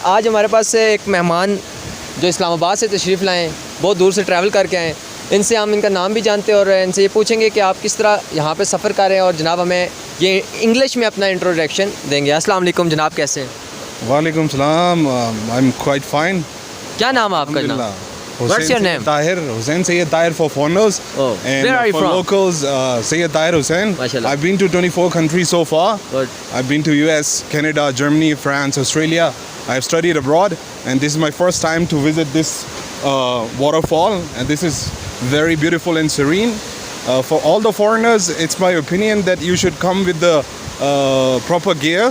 आज हमारे पास से एक मेहमान जो इस्लामाबाद से तशरीफ़ लाए हैं, बहुत दूर से ट्रैवल करके आए हैं। इनसे हम इनका नाम भी जानते हैं और इनसे ये पूछेंगे कि आप किस तरह यहाँ पे सफ़र कर रहे हैं और जनाब हमें ये इंग्लिश में अपना इंट्रोडक्शन देंगे। अस्सलाम वालेकुम जनाब, कैसे हैं? वालेकुम सलाम, आई एम क्वाइट फाइन। क्या नाम है आपका जनाब? What's your name? Tahir, Hussain Sayyid Tahir for foreigners. Oh, and where are you for from? locals, Sayyid Tahir Hussain. Mashallah. I've been to 24 countries so far. Good. I've been to US, Canada, Germany, France, Australia. I've studied abroad, and this is my first time to visit this waterfall, and this is very beautiful and serene. For all the foreigners, it's my opinion that you should come with the proper gear.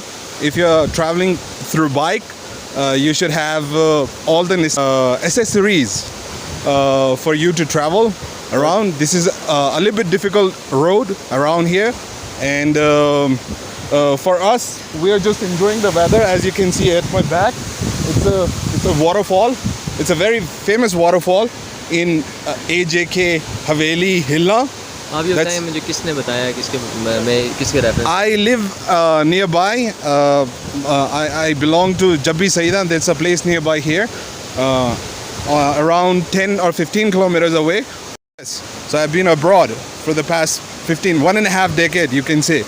If you're traveling through bike, you should have all the accessories for you to travel around. This is a little bit difficult road around here, and for us, we are just enjoying the weather. As you can see at my back, it's a waterfall. It's a very famous waterfall in AJK Haveli, Hillan. आप ये बताएं मुझे किसने बताया, किसके reference? I live nearby. I belong to Jabbi Saida. There's a place nearby here, around 10 or 15 kilometers away. Yes. So I've been abroad for the past 1.5 decade, you can say.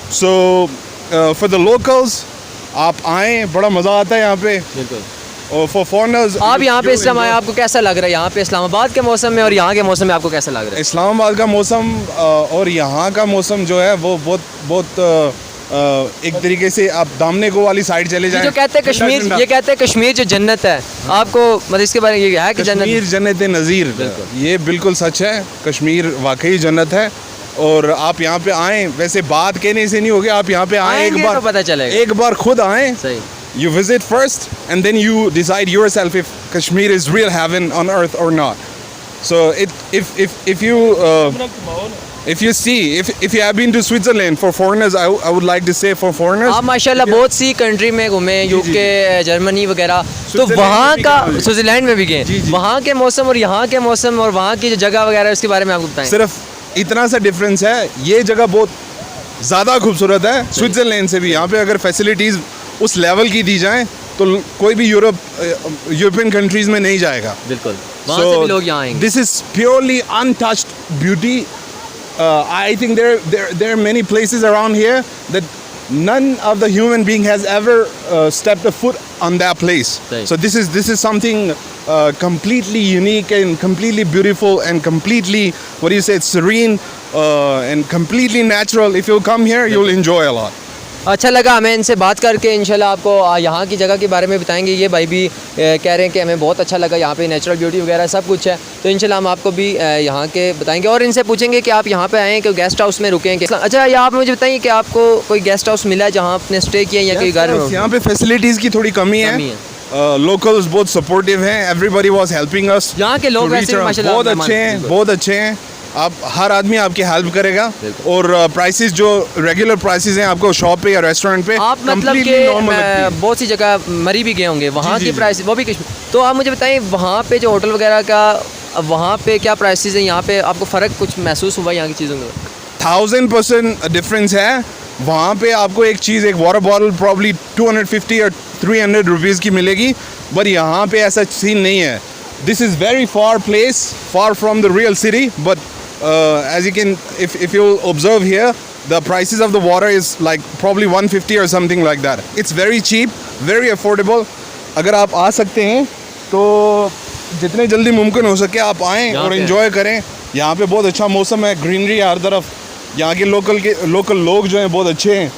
So for the locals, आप आएँ, बड़ा मज़ा आता है यहाँ पे। बिल्कुल। और for foreigners, आप यहाँ पे इस समय आपको कैसा लग रहा है? यहाँ पे इस्लामाबाद के मौसम में और यहाँ के मौसम में आपको कैसा लग रहा है? इस्लामाबाद का मौसम और यहाँ का मौसम जो है वो बहुत एक तरीके से आप दामने को वाली साइड चले जाएं। जो कहते हैं कश्मीर, ये कहते हैं कश्मीर जो जन्नत है, आपको मतलब इसके बारे में ये है कि कश्मीर जन्नत नज़ीर, ये बिल्कुल सच है। कश्मीर वाकई जन्नत है और आप यहाँ पे आएँ, वैसे बात कहने से नहीं होगी, आप यहाँ पे आएँ एक बार, तो पता चलेगा। एक बार खुद आएँ। सही। You visit first and then you decide yourself if Kashmir is real heaven on earth or not. So if you have been to Switzerland, for foreigners, I would like to say for foreigners, आप माशाल्लाह बहुत सी country में घूमे, UK, Germany वगैरह, तो वहाँ का, Switzerland में भी गए, वहाँ के मौसम और यहाँ के मौसम और वहाँ की जो जगह वगैरह है उसके बारे में आपको बताएं। सिर्फ इतना सा डिफरेंस है, ये जगह बहुत ज़्यादा खूबसूरत है स्विट्ज़रलैंड से भी। यहाँ पे अगर फैसिलिटीज़ उस लेवल की दी जाएं तो कोई भी यूरोपियन कंट्रीज में नहीं जाएगा। बिल्कुल, वहाँ से भी लोग यहाँ आएंगे। This is purely untouched beauty. I think there are many places around here that none of the human being has ever stepped a foot on that place. Right. So this is something completely unique and completely beautiful and completely, what do you say, it's serene and completely natural. If you come here, you'll enjoy a lot. अच्छा लगा हमें इनसे बात करके। इंशाल्लाह आपको यहाँ की जगह के बारे में बताएंगे। ये भाई भी कह रहे हैं कि हमें बहुत अच्छा लगा, यहाँ पे नेचुरल ब्यूटी वगैरह सब कुछ है, तो इंशाल्लाह हम आपको भी यहाँ के बताएंगे और इनसे पूछेंगे कि आप यहाँ पे आएँ कि गेस्ट हाउस में रुकें। अच्छा, ये आप मुझे बताइए कि आपको कोई गेस्ट हाउस मिला है जहाँ आपने स्टे किया या कोई घर? यहाँ पे फैसिलिटीज़ की थोड़ी कमी है। लोकल्स बहुत सपोर्टिव हैं, एवरीबॉडी वाज हेल्पिंग अस। यहाँ के लोग वैसे माशाल्लाह बहुत अच्छे हैं, बहुत अच्छे हैं। आप हर आदमी आपकी हेल्प करेगा और प्राइसेस जो रेगुलर प्राइसेस हैं आपको शॉप पे या रेस्टोरेंट पे, आप मतलब कि बहुत सी जगह मरी भी गए होंगे, वहाँ की प्राइस वो भी कश्मीर। तो आप मुझे बताइए वहाँ पे जो होटल वगैरह का, वहाँ पे क्या प्राइसेस हैं, यहाँ पे आपको फ़र्क कुछ महसूस हुआ यहाँ की चीज़ों में? 1000% डिफरेंस है। वहाँ पे आपको एक चीज़, एक वाटर बॉटल प्रॉब्ली 250 या 300 रुपीज़ की मिलेगी, बट यहाँ पे ऐसा सीन नहीं है। This is very far place, far from the real city, but as you can, if you observe here, the prices of the water is like probably 150 or something like that. It's very cheap, very affordable. अगर आप आ सकते हैं तो जितने जल्दी मुमकिन हो सके आप आएँ और enjoy करें। यहाँ पे बहुत अच्छा मौसम है, ग्रीनरी हर तरफ, यहाँ के लोकल लोग जो हैं बहुत अच्छे हैं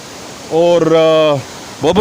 और बहुत